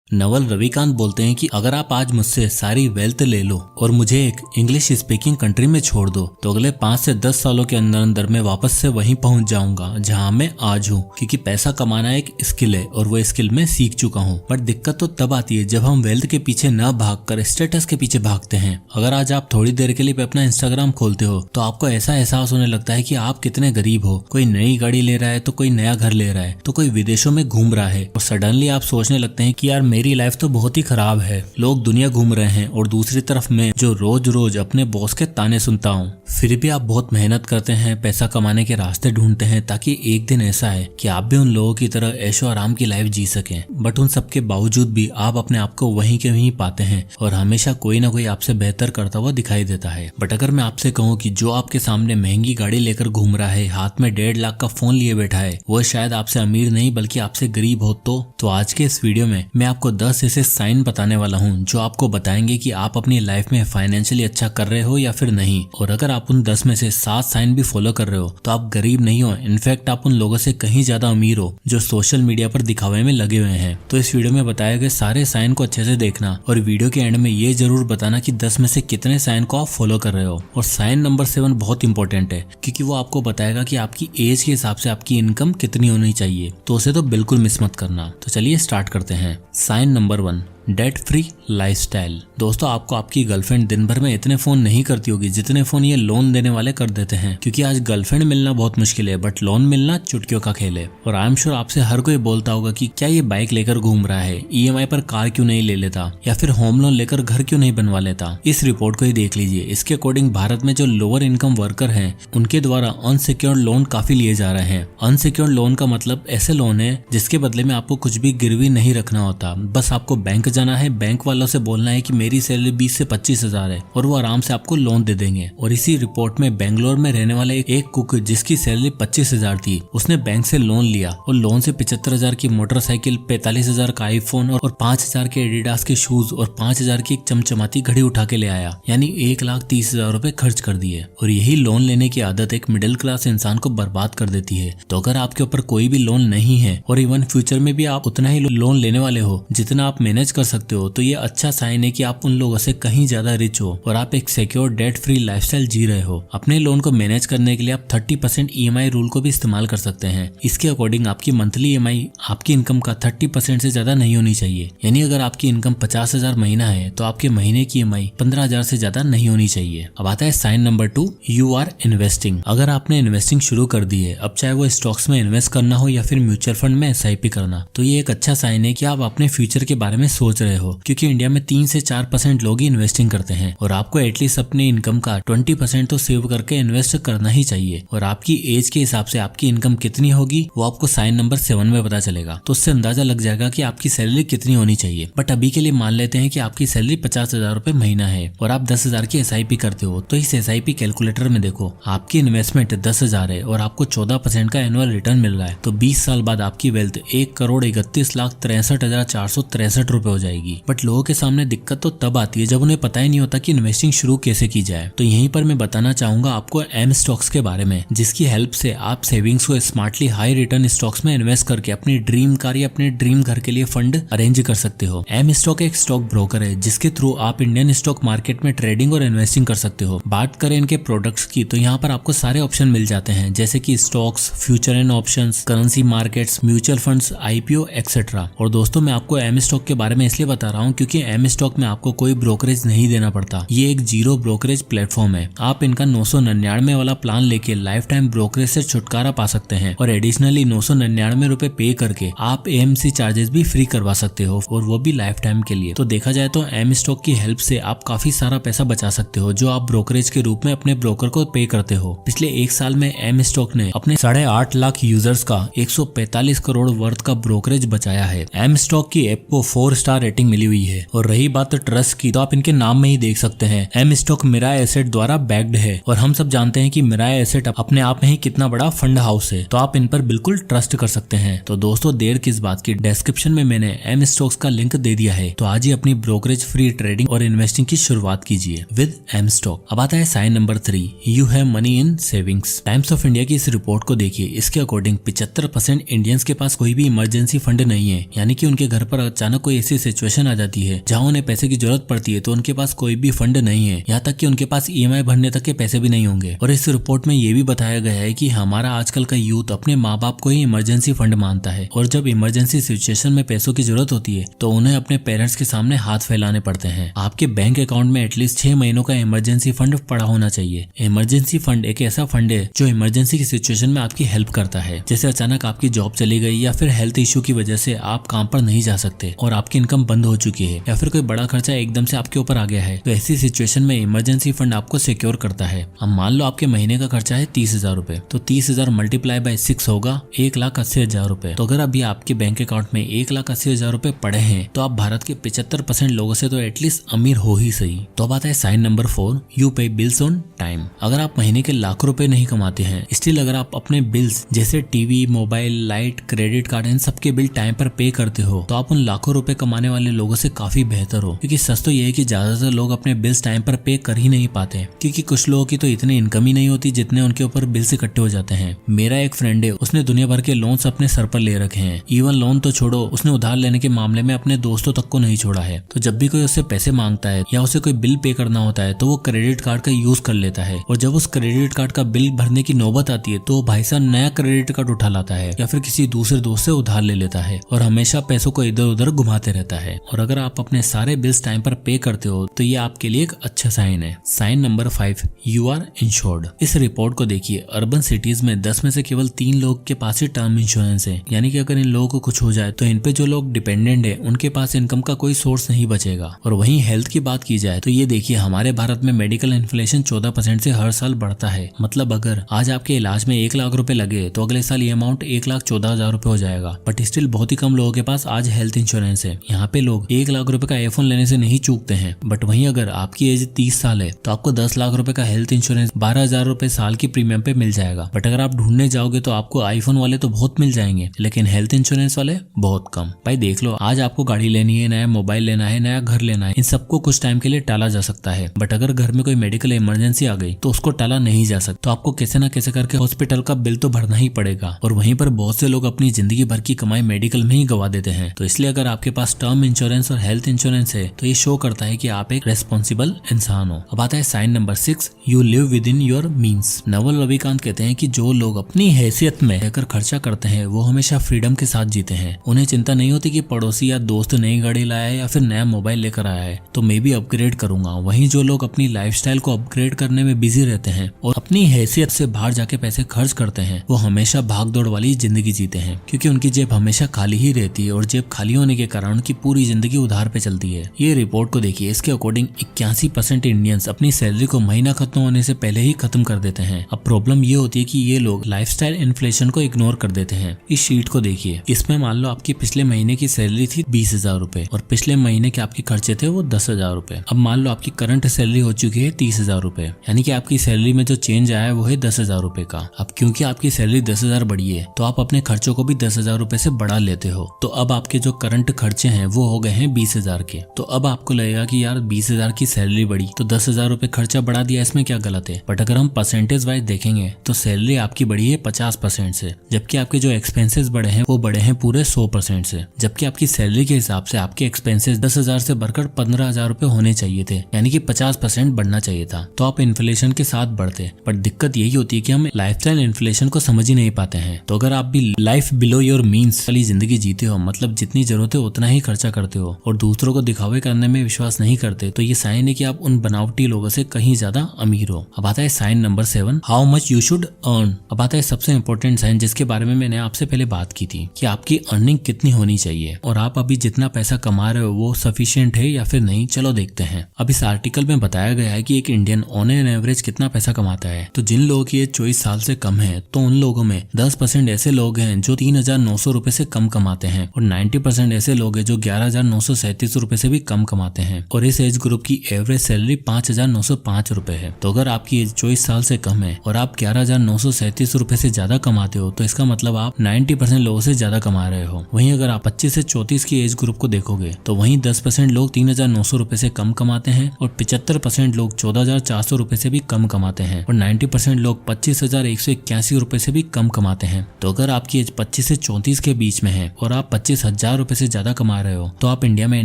नवल रविकांत बोलते हैं कि अगर आप आज मुझसे सारी वेल्थ ले लो और मुझे एक इंग्लिश स्पीकिंग कंट्री में छोड़ दो तो अगले 5 से 10 सालों के अंदर अंदर मैं वापस से वहीं पहुंच जाऊंगा जहां मैं आज हूं, क्योंकि पैसा कमाना एक स्किल है और वो स्किल मैं सीख चुका हूं। बट दिक्कत तो तब आती है जब हम वेल्थ के पीछे न भागकर स्टेटस के पीछे भागते हैं। अगर आज आप थोड़ी देर के लिए अपना इंस्टाग्राम खोलते हो तो आपको ऐसा एहसास होने लगता है कि आप कितने गरीब हो। कोई नई गाड़ी ले रहा है तो कोई नया घर ले रहा है तो कोई विदेशों में घूम रहा है और सडनली आप सोचने लगते हैं कि यार मेरी लाइफ तो बहुत ही खराब है। लोग दुनिया घूम रहे हैं और दूसरी तरफ मैं जो रोज रोज अपने बॉस के ताने सुनता हूँ। फिर भी आप बहुत मेहनत करते हैं, पैसा कमाने के रास्ते ढूंढते हैं ताकि एक दिन ऐसा है कि आप भी उन लोगों की तरह ऐशो आराम की लाइफ जी सकें। बट उन सबके बावजूद भी आप अपने आप को वहीं के वहीं पाते हैं और हमेशा कोई ना कोई आपसे बेहतर करता हुआ दिखाई देता है। बट अगर मैं आपसे कहूँ कि जो आपके सामने महंगी गाड़ी लेकर घूम रहा है, हाथ में 1.5 लाख का फोन लिए बैठा है, वो शायद आपसे अमीर नहीं बल्कि आपसे गरीब हो तो आज के इस वीडियो में मैं आपको 10 ऐसे साइन बताने वाला हूँ जो आपको बताएंगे कि आप अपनी लाइफ में फाइनेंशियली अच्छा कर रहे हो या फिर नहीं। और अगर आप उन 10 में से 7 साइन भी फॉलो कर रहे हो तो आप गरीब नहीं हो, इनफैक्ट आप उन लोगों से कहीं ज्यादा अमीर हो जो सोशल मीडिया पर दिखावे में लगे हुए हैं। तो इस वीडियो में बताए गए सारे साइन को अच्छे से देखना और वीडियो के एंड में ये जरूर बताना कि 10 में से कितने साइन को आप फॉलो कर रहे हो। और साइन नंबर 7 बहुत इंपॉर्टेंट है क्योंकि वो आपको बताएगा कि आपकी एज के हिसाब से आपकी इनकम कितनी होनी चाहिए, तो उसे तो बिल्कुल मिस मत करना। तो चलिए स्टार्ट करते हैं। Sign number 1, debt free lifestyle. दोस्तों, आपको आपकी गर्लफ्रेंड दिन भर में इतने फोन नहीं करती होगी जितने फोन ये लोन देने वाले कर देते हैं, क्योंकि आज गर्लफ्रेंड मिलना बहुत मुश्किल है बट लोन मिलना चुटकियों का खेल है। और आई एम श्योर आपसे हर कोई बोलता होगा कि क्या ये बाइक लेकर घूम रहा है, ईएमआई पर कार क्यों नहीं ले लेता या फिर होम लोन लेकर घर क्यों नहीं बनवा लेता। इस रिपोर्ट को ही देख लीजिए। इसके अकॉर्डिंग भारत में जो लोअर इनकम वर्कर हैं उनके द्वारा अनसिक्योर्ड लोन काफी लिए जा रहे हैं। अनसिक्योर्ड लोन का मतलब ऐसे लोन है जिसके बदले में आपको कुछ भी गिरवी नहीं रखना होता, बस आपको बैंक जाना है, बैंक वालों से बोलना है कि मेरी सैलरी 20 से 25 हजार है और वो आराम से आपको लोन दे देंगे। और इसी रिपोर्ट में बेंगलोर में रहने वाले एक कुक जिसकी सैलरी 25 हजार थी, उसने बैंक से लोन लिया और लोन से 75 हजार की मोटरसाइकिल, 45 हजार का आईफोन और 5 हजार के एडिडास के शूज और 5 हजार की एक चमचमाती घड़ी उठा के ले आया, यानी 1,30,000 रुपए खर्च कर दिए। और यही लोन लेने की आदत एक मिडिल क्लास इंसान को बर्बाद कर देती है। तो अगर आपके ऊपर कोई भी लोन नहीं है और इवन फ्यूचर में भी आप उतना ही लोन लेने वाले हो जितना आप मैनेज कर सकते हो, तो ये अच्छा साइन है कि आप उन लोगों से कहीं ज्यादा रिच हो और आप एक सिक्योर डेट फ्री लाइफस्टाइल जी रहे हो। अपने लोन को मैनेज करने के लिए आप 30% ईएमआई रूल को भी इस्तेमाल कर सकते हैं। इसके अकॉर्डिंग आपकी मंथली ईएमआई आपकी इनकम का 30% से ज्यादा नहीं होनी चाहिए, यानी अगर आपकी इनकम 50,000 महीना है तो आपके महीने की ईएमआई 15,000 से ज्यादा नहीं होनी चाहिए। अब आता है sign number 2, you are investing. अगर आपने इन्वेस्टिंग शुरू कर दी है, अब चाहे वो स्टॉक्स में इन्वेस्ट करना हो या फिर म्यूचुअल फंड में एसआईपी करना, तो ये एक अच्छा साइन है कि आप अपने फ्यूचर के बारे में सोच रहे हो, क्योंकि इंडिया में 3 से 4% लोग ही इन्वेस्टिंग करते हैं और आपको एटलीस्ट अपनी इनकम का 20% तो सेव करके इन्वेस्ट करना ही चाहिए। और आपकी एज के हिसाब से आपकी इनकम कितनी होगी वो आपको साइन नंबर 7 में पता चलेगा, तो उससे अंदाजा लग जाएगा कि आपकी सैलरी कितनी होनी चाहिए। बट अभी के लिए मान लेते हैं कि आपकी सैलरी 50,000 रुपए महीना है और आप 10,000 की एसआईपी करते हो, तो इस एसआईपी कैलकुलेटर में देखो आपकी इन्वेस्टमेंट 10,000 है और आपको 14% का एनुअल रिटर्न मिल रहा है, तो 20 साल बाद आपकी वेल्थ 1,31,63,463 रुपए हो जाएगी। बट लोगों के सामने दिक्कत तो तब आती है जब उन्हें पता ही नहीं होता कि इन्वेस्टिंग शुरू कैसे की जाए। तो यहीं पर मैं बताना चाहूंगा आपको एम स्टॉक्स के बारे में, जिसकी हेल्प से आप सेविंग्स को स्मार्टली हाई रिटर्न स्टॉक्स में इन्वेस्ट करके अपनी ड्रीम कार या अपने ड्रीम घर के लिए फंड अरेंज कर सकते हो। एम स्टॉक एक स्टॉक ब्रोकर है जिसके थ्रू आप इंडियन स्टॉक मार्केट में ट्रेडिंग और इन्वेस्टिंग कर सकते हो। बात करें इनके प्रोडक्ट्स की तो यहाँ पर आपको सारे ऑप्शन मिल जाते हैं, जैसे कि stocks, future and options, currency markets, mutual funds, IPO etcetera. और दोस्तों, मैं आपको एम स्टॉक के बारे में इसलिए बता रहा हूँ क्योंकि एम स्टॉक में आपको कोई ब्रोकरेज नहीं देना पड़ता। ये एक जीरो ब्रोकरेज प्लेटफॉर्म है। आप इनका 999 वाला प्लान लेके लाइफ टाइम ब्रोकरेज से छुटकारा पा सकते हैं और एडिशनली 999 रुपए पे करके आप एएमसी चार्जेस भी फ्री करवा सकते हो, और वो भी लाइफ टाइम के लिए। तो देखा जाए तो एम स्टॉक की हेल्प से आप काफी सारा पैसा बचा सकते हो जो आप ब्रोकरेज के रूप में अपने ब्रोकर को पे करते हो। पिछले 1 साल में एम स्टॉक ने अपने 8.5 लाख यूजर्स का 145 करोड़ वर्थ का ब्रोकरेज बचाया है। एम स्टॉक की ऐप को 4 स्टार रेटिंग मिली हुई है। और रही बात ट्रस्ट की, तो आप इनके नाम में ही देख सकते हैं, एम स्टॉक मिराय एसेट द्वारा बैक्ड है और हम सब जानते हैं कि मिराय एसेट अपने आप में ही कितना बड़ा फंड हाउस है, तो आप इन पर बिल्कुल ट्रस्ट कर सकते हैं। तो दोस्तों, देर किस बात की, डिस्क्रिप्शन में मैंने एम स्टॉक्स का लिंक दे दिया है, तो आज ही अपनी ब्रोकरेज फ्री ट्रेडिंग और इन्वेस्टिंग की शुरुआत कीजिए विद एम स्टॉक। अब आता है sign number 3, you have money in savings. Times of India की इस रिपोर्ट को देखिए। इसके अकॉर्डिंग 75% इंडियंस के पास कोई भी इमरजेंसी फंड नहीं है, यानी कि उनके घर पर अचानक कोई ऐसी सिचुएशन आ जाती है जहाँ उन्हें पैसे की जरूरत पड़ती है तो उनके पास कोई भी फंड नहीं है, यहाँ तक कि उनके पास EMI भरने तक के पैसे भी नहीं होंगे। और इस रिपोर्ट में ये भी बताया गया है कि हमारा आजकल का यूथ अपने माँ बाप को ही इमरजेंसी फंड मानता है और जब इमरजेंसी सिचुएशन में पैसों की जरूरत होती है तो उन्हें अपने पेरेंट्स के सामने हाथ फैलाने पड़ते हैं। आपके बैंक अकाउंट में एटलीस्ट 6 महीनों का इमरजेंसी फंड पड़ा होना चाहिए। इमरजेंसी फंड एक ऐसा फंड है जो इमरजेंसी की सिचुएशन में आपकी हेल्प करता है, जैसे अचानक आपकी जॉब चली गई या फिर हेल्थ इश्यू की वजह से आप काम पर नहीं जा सकते और आपकी इनकम बंद हो चुकी है या फिर कोई बड़ा खर्चा एकदम से आपके ऊपर आ गया है, तो ऐसी सिचुएशन में इमरजेंसी फंड आपको सिक्योर करता है। अब मान लो आपके महीने का खर्चा है 30,000 रुपए, तो 30,000 मल्टीप्लाई बाय 6 होगा 1,80,000 रुपए। तो अगर अभी आपके बैंक अकाउंट में 1,80,000 रुपए पड़े हैं तो आप भारत के 75% लोगों से तो एटलीस्ट अमीर हो ही सही। तो अब आता है sign number 4, you pay bills on time. अगर आप महीने के लाखों रुपए नहीं कमाते हैं, स्टिल अगर आप अपने बिल्स जैसे TV, mobile, light, credit card इन सबके बिल टाइम पर पे करते हो तो आप उन लाखों रुपए कमाने वाले लोगों से काफी बेहतर हो। क्योंकि सच तो ये है कि ज्यादातर लोग अपने बिल्स टाइम पर पे कर ही नहीं पाते, क्योंकि कुछ लोगों की तो इतनी इनकम ही नहीं होती जितने उनके ऊपर बिल्स इकट्ठे हो जाते हैं। मेरा एक फ्रेंड है, उसने दुनिया भर के लोन्स अपने सर पर ले रखे हैं। इवन लोन तो छोड़ो, उसने उधार लेने के मामले में अपने दोस्तों तक को नहीं छोड़ा है। तो जब भी कोई उससे पैसे मांगता है या उसे कोई बिल पे करना होता है तो वो क्रेडिट कार्ड का यूज कर लेता है, और जब उस क्रेडिट कार्ड का बिल भरने की नौबत आती है तो भाई साहब नया क्रेडिट कार्ड उठा लाता है या फिर किसी दूसरे दोस्त से उधार ले लेता है और हमेशा पैसों को इधर उधर घुमाते रहता है। और अगर आप अपने सारे बिल्स टाइम पर पे करते हो तो ये आपके लिए एक अच्छा साइन है। Sign number 5, you are insured. इस रिपोर्ट को देखिए, अर्बन सिटीज में 10 में से केवल 3 लोग के पास ही टर्म इंश्योरेंस है, यानी कि अगर इन लोगों को कुछ हो जाए तो इन पे जो लोग डिपेंडेंट है उनके पास इनकम का कोई सोर्स नहीं बचेगा। और वहीं हेल्थ की बात की जाए तो ये देखिए, हमारे भारत में मेडिकल इन्फ्लेशन 14% से हर साल बढ़ता है। मतलब अगर आज आपके इलाज में 1 लाख रुपए लगे तो अगले साल ये अमाउंट 1,14,000 रुपए हो जाएगा। बट स्टिल बहुत ही कम लोगों के पास आज हेल्थ इंश्योरेंस है। यहाँ पे लोग 1 लाख रुपए का आईफोन लेने से नहीं चूकते हैं, बट वहीं अगर आपकी एज 30 साल है तो आपको 10 लाख रुपए का हेल्थ इंश्योरेंस 12,000 रुपए साल की प्रीमियम पे मिल जाएगा। बट अगर आप ढूंढने जाओगे तो आपको आईफोन वाले तो बहुत मिल जाएंगे, लेकिन हेल्थ इंश्योरेंस वाले बहुत कम। भाई देख लो, आज आपको गाड़ी लेनी है, नया मोबाइल लेना है, नया घर लेना है, इन सबको कुछ टाइम के लिए टाला जा सकता है। बट अगर घर में कोई मेडिकल इमरजेंसी आ गई तो उसको टाला नहीं जा सकता। तो आपको कैसे ना कैसे करके हॉस्पिटल का बिल तो भरना ही पड़ेगा। और वहीं पर बहुत से लोग अपनी जिंदगी भर की कमाई मेडिकल में ही गवा देते हैं। तो इसलिए अगर आपके पास टर्म इंश्योरेंस और हेल्थ इंश्योरेंस है तो ये शो करता है कि आप एक रेस्पॉन्सिबल इंसान हो। अब आता है sign number 6, you live within your means. Naval Ravikant कहते हैं कि जो लोग अपनी हैसियत में रहकर खर्चा करते हैं वो हमेशा फ्रीडम के साथ जीते हैं। उन्हें चिंता नहीं होती कि पड़ोसी या दोस्त नई गाड़ी लाया है या फिर नया मोबाइल लेकर आया है तो मैं भी अपग्रेड करूंगा। वहीं जो लोग अपनी लाइफस्टाइल को अपग्रेड करने में बिजी रहते हैं और अपनी हैसियत से बाहर जाके पैसे खर्च करते हैं वो हमेशा भाग दौड़ वाली जिंदगी जीते हैं, क्योंकि उनकी जेब हमेशा खाली ही रहती है और जेब खाली होने के कारण उनकी पूरी जिंदगी उधार पे चलती है। ये रिपोर्ट को देखिए, इसके अकॉर्डिंग 81% इंडियंस अपनी सैलरी को महीना खत्म होने से पहले ही खत्म कर देते हैं। अब प्रॉब्लम ये होती है कि ये लोग लाइफस्टाइल इन्फ्लेशन को इग्नोर कर देते हैं। इस शीट को देखिए, इसमें मान लो आपकी पिछले महीने की सैलरी थी 20,000 रुपए और पिछले महीने के आपके खर्चे थे वो 10,000 रुपए। अब मान लो आपकी करंट सैलरी हो चुकी है 30,000 रुपए, यानी कि आपकी सैलरी में जो चेंज आया है वो है 10,000 रुपए का। अब क्योंकि आपकी सैलरी 10,000 बढ़ी है तो आप अपने खर्चों को भी 10,000 रुपए से बढ़ा लेते हो। तो अब आपके जो करंट खर्चे हैं वो हो गए हैं 20,000 के। तो अब आपको लगेगा कि यार 20,000 की सैलरी बढ़ी तो 10,000 रुपए खर्चा बढ़ा दिया, इसमें क्या गलत है। बट अगर हम परसेंटेज वाइज देखेंगे तो सैलरी आपकी बढ़ी है 50% से, जबकि आपके जो एक्सपेंसेस बढ़े हैं वो बढ़े हैं पूरे 100% से। जबकि आपकी सैलरी के हिसाब से आपके एक्सपेंसेस 10,000 से बढ़कर 15,000 रुपए होने चाहिए थे, यानी कि 50% बढ़ना चाहिए था। तो आप इन्फ्लेशन के साथ बढ़ते। बट दिक्कत यही होती है कि हम लाइफस्टाइल इन्फ्लेशन को समझ ही नहीं पाते हैं। तो अगर आप भी लाइफ बिलो योर मीन्स वाली जिंदगी जीते हो, मतलब जितनी जरूरत है उतना ही खर्चा करते हो और दूसरों को दिखावे करने में विश्वास नहीं करते, तो ये साइन है कि आप उन बनावटी लोगों से कहीं ज्यादा अमीर हो। अब आता है sign number 7, how much you should earn. अब आता है सबसे इंपॉर्टेंट साइन जिसके बारे में मैंने आपसे पहले बात की थी कि आपकी अर्निंग कितनी होनी चाहिए और आप अभी जितना पैसा कमा रहे हो वो सफिशिएंट है या फिर नहीं। चलो देखते हैं। अब इस आर्टिकल में बताया गया है कि एक इंडियन ऑन एन एवरेज कितना पैसा कमाता है। तो जिन लोगों की एज 24 साल से कम है तो उन लोगों में 10% ऐसे लोग हैं जो 3,900 रुपए से कम कमाते हैं और 90% ऐसे लोग हैं जो 11,937 रुपए से भी कम कमाते हैं। और इस एज ग्रुप की एवरेज सैलरी 5,905 रुपए है। तो अगर आपकी एज 24 साल से कम है और आप 11,937 रुपए से ज्यादा कमाते हो तो इसका मतलब आप 90% लोगों से ज्यादा कमा रहे हो। वहीं अगर आप 25 से 34 की एज ग्रुप को देखोगे तो वहीं 10% लोग 3,900 रुपए से कम कमाते हैं और 75% लोग 14,400 रुपए से भी कम कमाते हैं और 90% लोग 25,181 रुपए से भी कम कमाते हैं। तो अगर आपकी एज 25 से 34 के बीच में है और आप 25,000 रुपए से ज्यादा कमा रहे हो तो आप इंडिया में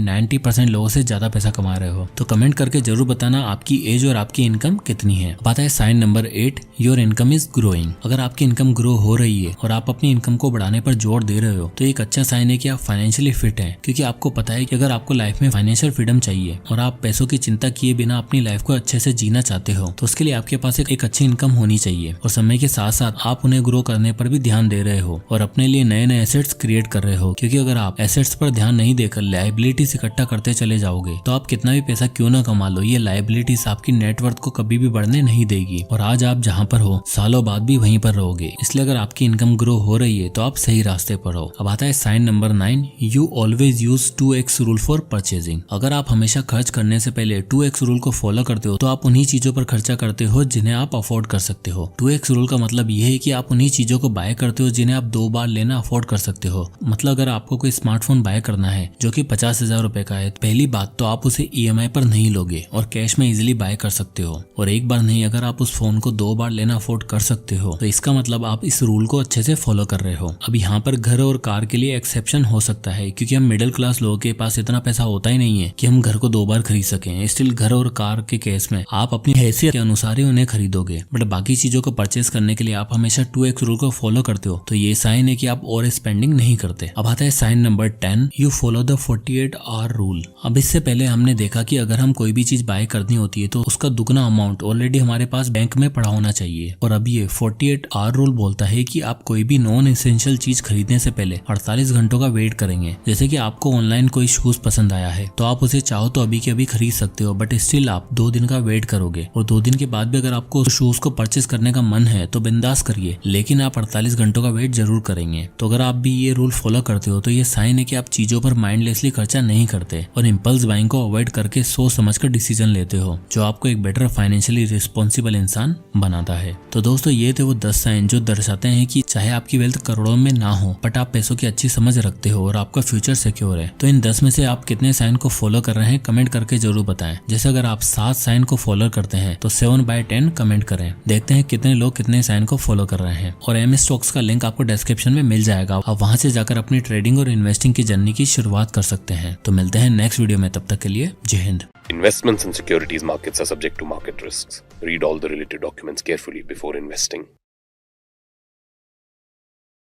90% लोगों से ज्यादा पैसा कमा रहे हो। तो कमेंट करके जरूर बताना आपकी एज और आपकी इनकम कितनी है। अब आता है sign number 8, your income is growing. अगर आपकी इनकम ग्रो हो रही है और आप अपनी इनकम को बढ़ाने पर जोर दे रहे हो तो एक अच्छा साइन है कि आप फाइनेंशियली फिट हैं, क्योंकि आपको पता है कि अगर आपको लाइफ में फाइनेंशियल फ्रीडम चाहिए और आप पैसों की चिंता किए बिना अपनी लाइफ को अच्छे से जीना चाहते हो तो उसके लिए आपके पास एक अच्छी इनकम होनी चाहिए और समय के साथ साथ आप उन्हें ग्रो करने पर भी ध्यान दे रहे हो और अपने लिए नए नए एसेट्स क्रिएट कर रहे हो। क्योंकि अगर आप एसेट्स पर ध्यान नहीं देकर लायबिलिटीज इकट्ठा करते चले जाओगे तो आप कितना भी पैसा क्यों ना कमा लो, ये लायबिलिटीज आपकी नेटवर्थ को कभी भी बढ़ने नहीं देगी और आज आप जहाँ पर हो सालों बाद भी वहीं पर रहोगे। इसलिए अगर आपकी इनकम ग्रो हो रही है तो आप सही रास्ते पर हो। अब आता है sign number 9, you always use 2x rule for purchasing. अगर आप हमेशा खर्च करने से पहले 2x रूल को फॉलो करते हो तो आप उन्हीं चीजों पर खर्चा करते हो जिन्हें आप अफोर्ड कर सकते हो। 2x रूल का मतलब यह है कि आप उन्हीं चीजों को बाय करते हो जिन्हें आप 2 बार लेना अफोर्ड कर सकते हो। मतलब अगर आपको कोई स्मार्टफोन बाय करना है जो कि 50,000 रुपए का है, पहली बात तो आप उसे EMI पर नहीं लोगे और कैश में इजिली बाय कर सकते हो। और एक बार नहीं, अगर आप उस फोन को 2 बार लेना अफोर्ड कर सकते हो तो इसका मतलब आप इस रूल को अच्छे से फॉलो कर रहे हो। अब यहाँ पर घर और कार के लिए एक्सेप्शन हो सकता है, क्योंकि हम मिडिल क्लास लोगों के पास इतना पैसा होता ही नहीं है कि हम घर को 2 बार खरीद सकें। स्टिल घर और कार के केस में आप अपनी हैसियत के अनुसार ही उन्हें खरीदोगे, बट बाकी चीजों को परचेस करने के लिए आप हमेशा 2x रूल को फॉलो करते हो तो ये साइन है कि आप और स्पेंडिंग नहीं करते। अब आता है sign number 10, you follow the 48 hour rule. अब इससे पहले हमने देखा कि अगर हम कोई भी चीज बाय करनी होती है तो उसका दुगना अमाउंट ऑलरेडी हमारे पास बैंक में पड़ा होना चाहिए। और अब ये 48 आवर रूल बोलता है कि आप कोई भी नॉन एसेंशियल चीज खरीदने से पहले 48 घंटों का वेट करेंगे। जैसे कि आपको ऑनलाइन कोई शूज पसंद आया है तो आप उसे चाहो तो अभी के अभी खरीद सकते हो, बट स्टिल आप 2 दिन का वेट करोगे और 2 दिन के बाद भी अगर आपको शूज को परचेस करने का मन है तो बिंदास करिए, लेकिन आप 48 घंटों का वेट जरूर करेंगे। तो अगर आप भी ये रूल फॉलो करते हो तो ये साइन है कि आप चीजों पर माइंडलेसली खर्चा नहीं करते और इंपल्स बाइंग को अवॉइड करके सोच समझकर डिसीजन लेते हो, जो आपको एक बेटर फाइनेंशियली रिस्पॉन्सिबल इंसान बनाता है। तो दोस्तों ये थे वो 10 साइन जो दर्शाते हैं कि चाहे आपकी वेल्थ करोड़ों में ना हो बट आप पैसों की अच्छी समझ रखते हो और आपका फ्यूचर सिक्योर है। तो इन 10 में से आप कितने साइन को फॉलो कर रहे हैं कमेंट करके जरूर बताएं। जैसे अगर आप 7 साइन को फॉलो करते हैं तो 7/10 कमेंट करें। देखते हैं कितने लोग कितने साइन को फॉलो कर रहे हैं। और एम स्टॉक्स का लिंक आपको डिस्क्रिप्शन में मिल जाएगा, आप वहां से जाकर अपनी ट्रेडिंग और इन्वेस्टिंग की जर्नी की शुरुआत कर सकते हैं। तो मिलते हैं नेक्स्ट वीडियो में, तब तक के लिए जय Hind. Investments in securities markets are subject to market risks. Read all the related documents carefully before investing.